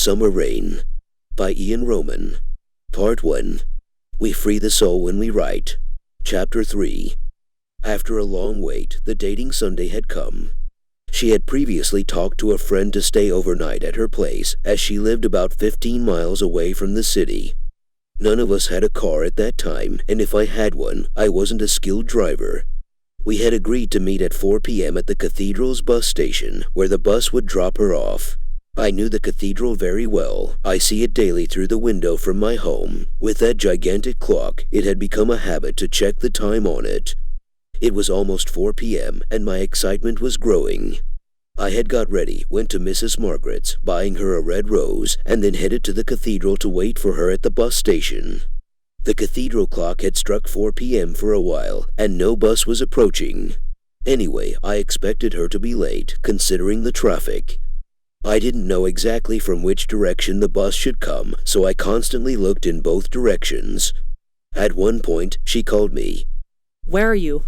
Summer Rain by Ian Roman. Part 1. We Free the Soul When We Write. Chapter 3. After a long wait, the dating Sunday had come. She had previously talked to a friend to stay overnight at her place, as she lived about 15 miles away from the city. None of us had a car at that time, and if I had one, I wasn't a skilled driver. We had agreed to meet at 4 p.m. at the cathedral's bus station, where the bus would drop her off. I knew the cathedral very well. I see it daily through the window from my home. With that gigantic clock, it had become a habit to check the time on it. It was almost 4 p.m., and my excitement was growing. I had got ready, went to Mrs. Margaret's, buying her a red rose, and then headed to the cathedral to wait for her at the bus station. The cathedral clock had struck 4 p.m. for a while, and no bus was approaching. Anyway, I expected her to be late, considering the traffic. I didn't know exactly from which direction the bus should come, so I constantly looked in both directions. At one point, she called me. Where are you?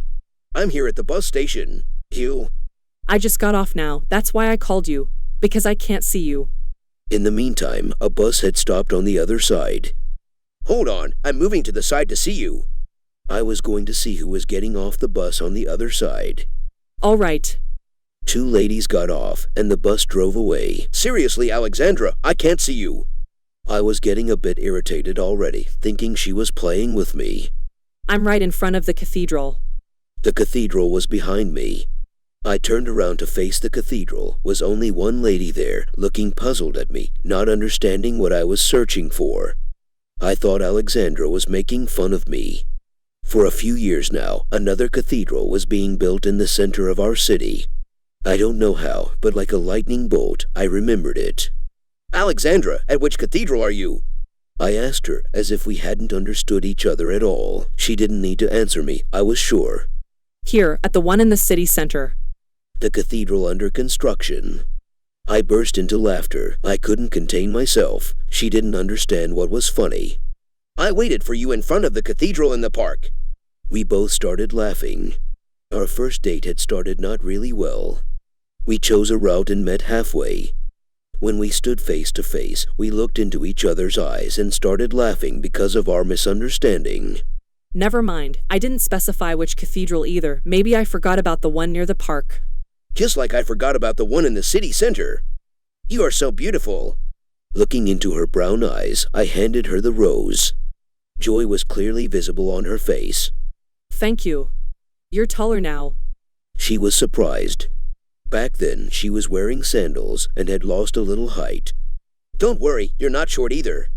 I'm here at the bus station. You? I just got off now. That's why I called you. Because I can't see you. In the meantime, a bus had stopped on the other side. Hold on, I'm moving to the side to see you. I was going to see who was getting off the bus on the other side. All right. 2 ladies got off, and the bus drove away. Seriously, Alexandra, I can't see you. I was getting a bit irritated already, thinking she was playing with me. I'm right in front of the cathedral. The cathedral was behind me. I turned around to face the cathedral. Was only one lady there, looking puzzled at me, not understanding what I was searching for. I thought Alexandra was making fun of me. For a few years now, another cathedral was being built in the center of our city. I don't know how, but like a lightning bolt, I remembered it. Alexandra, at which cathedral are you? I asked her, as if we hadn't understood each other at all. She didn't need to answer me, I was sure. Here, at the one in the city center. The cathedral under construction. I burst into laughter. I couldn't contain myself. She didn't understand what was funny. I waited for you in front of the cathedral in the park. We both started laughing. Our first date had started not really well. We chose a route and met halfway. When we stood face to face, we looked into each other's eyes and started laughing because of our misunderstanding. Never mind. I didn't specify which cathedral either. Maybe I forgot about the one near the park. Just like I forgot about the one in the city center. You are so beautiful. Looking into her brown eyes, I handed her the rose. Joy was clearly visible on her face. Thank you. You're taller now. She was surprised. Back then, she was wearing sandals and had lost a little height. Don't worry, you're not short either.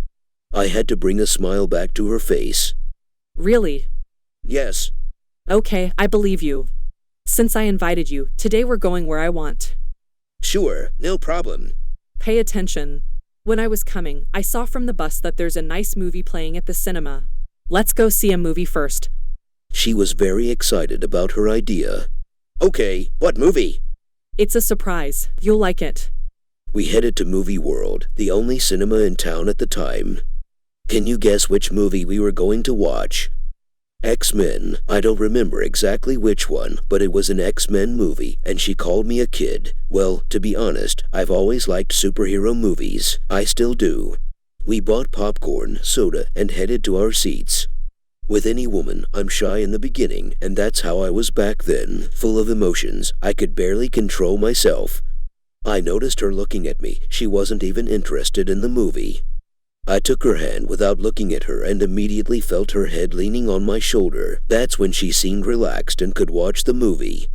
I had to bring a smile back to her face. Really? Yes. Okay, I believe you. Since I invited you, today we're going where I want. Sure, no problem. Pay attention. When I was coming, I saw from the bus that there's a nice movie playing at the cinema. Let's go see a movie first. She was very excited about her idea. Okay, what movie? It's a surprise. You'll like it. We headed to Movie World, the only cinema in town at the time. Can you guess which movie we were going to watch? X-Men. I don't remember exactly which one, but it was an X-Men movie, and she called me a kid. Well, to be honest, I've always liked superhero movies. I still do. We bought popcorn, soda, and headed to our seats. With any woman, I'm shy in the beginning, and that's how I was back then, full of emotions. I could barely control myself. I noticed her looking at me. She wasn't even interested in the movie. I took her hand without looking at her and immediately felt her head leaning on my shoulder. That's when she seemed relaxed and could watch the movie.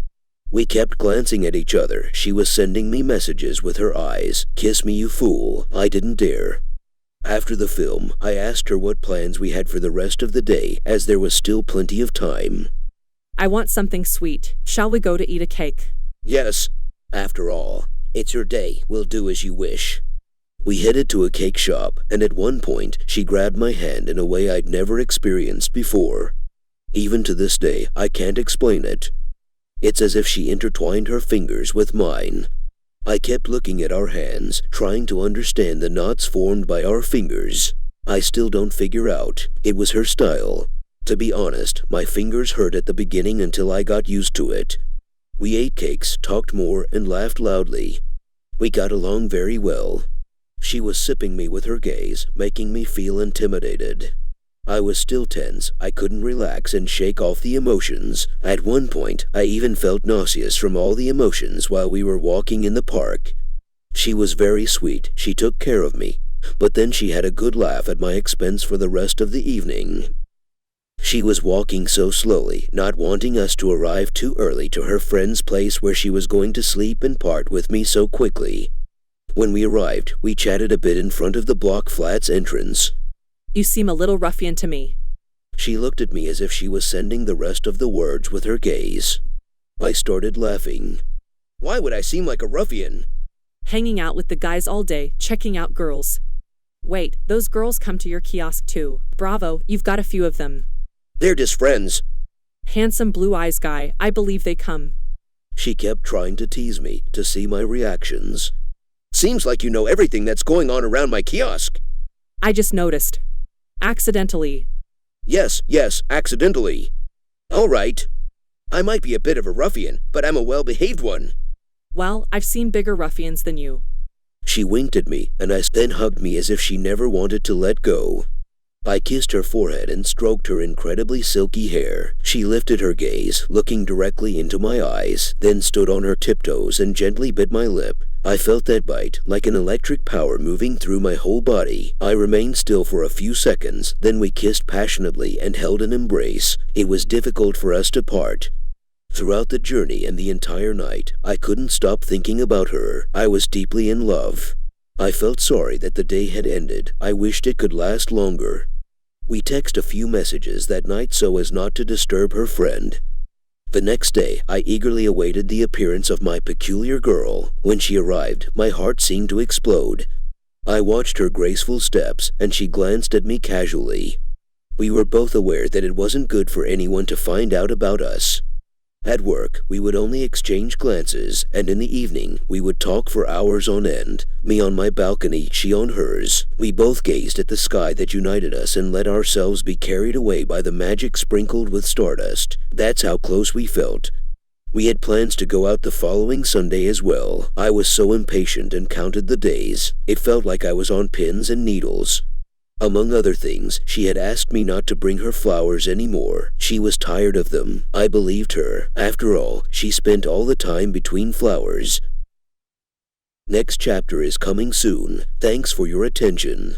We kept glancing at each other. She was sending me messages with her eyes. Kiss me, you fool. I didn't dare. After the film, I asked her what plans we had for the rest of the day, as there was still plenty of time. I want something sweet. Shall we go to eat a cake? Yes. After all, it's your day. We'll do as you wish. We headed to a cake shop, and at one point, she grabbed my hand in a way I'd never experienced before. Even to this day, I can't explain it. It's as if she intertwined her fingers with mine. I kept looking at our hands, trying to understand the knots formed by our fingers. I still don't figure out. It was her style. To be honest, my fingers hurt at the beginning until I got used to it. We ate cakes, talked more, and laughed loudly. We got along very well. She was sipping me with her gaze, making me feel intimidated. I was still tense. I couldn't relax and shake off the emotions. At one point, I even felt nauseous from all the emotions while we were walking in the park. She was very sweet. She took care of me. But then she had a good laugh at my expense for the rest of the evening. She was walking so slowly, not wanting us to arrive too early to her friend's place where she was going to sleep and part with me so quickly. When we arrived, we chatted a bit in front of the block flat's entrance. You seem a little ruffian to me. She looked at me as if she was sending the rest of the words with her gaze. I started laughing. Why would I seem like a ruffian? Hanging out with the guys all day, checking out girls. Wait, those girls come to your kiosk too. Bravo, you've got a few of them. They're just friends. Handsome blue eyes guy, I believe they come. She kept trying to tease me to see my reactions. Seems like you know everything that's going on around my kiosk. I just noticed. Accidentally. Yes, accidentally. All right. I might be a bit of a ruffian, but I'm a well-behaved one. Well, I've seen bigger ruffians than you. She winked at me, and then hugged me as if she never wanted to let go. I kissed her forehead and stroked her incredibly silky hair. She lifted her gaze, looking directly into my eyes, then stood on her tiptoes and gently bit my lip. I felt that bite, like an electric power moving through my whole body. I remained still for a few seconds, then we kissed passionately and held an embrace. It was difficult for us to part. Throughout the journey and the entire night, I couldn't stop thinking about her. I was deeply in love. I felt sorry that the day had ended. I wished it could last longer. We texted a few messages that night so as not to disturb her friend. The next day, I eagerly awaited the appearance of my peculiar girl. When she arrived, my heart seemed to explode. I watched her graceful steps, and she glanced at me casually. We were both aware that it wasn't good for anyone to find out about us. At work, we would only exchange glances, and in the evening, we would talk for hours on end, me on my balcony, she on hers. We both gazed at the sky that united us and let ourselves be carried away by the magic sprinkled with stardust. That's how close we felt. We had plans to go out the following Sunday as well. I was so impatient and counted the days. It felt like I was on pins and needles. Among other things, she had asked me not to bring her flowers anymore. She was tired of them. I believed her. After all, she spent all the time between flowers. Next chapter is coming soon. Thanks for your attention.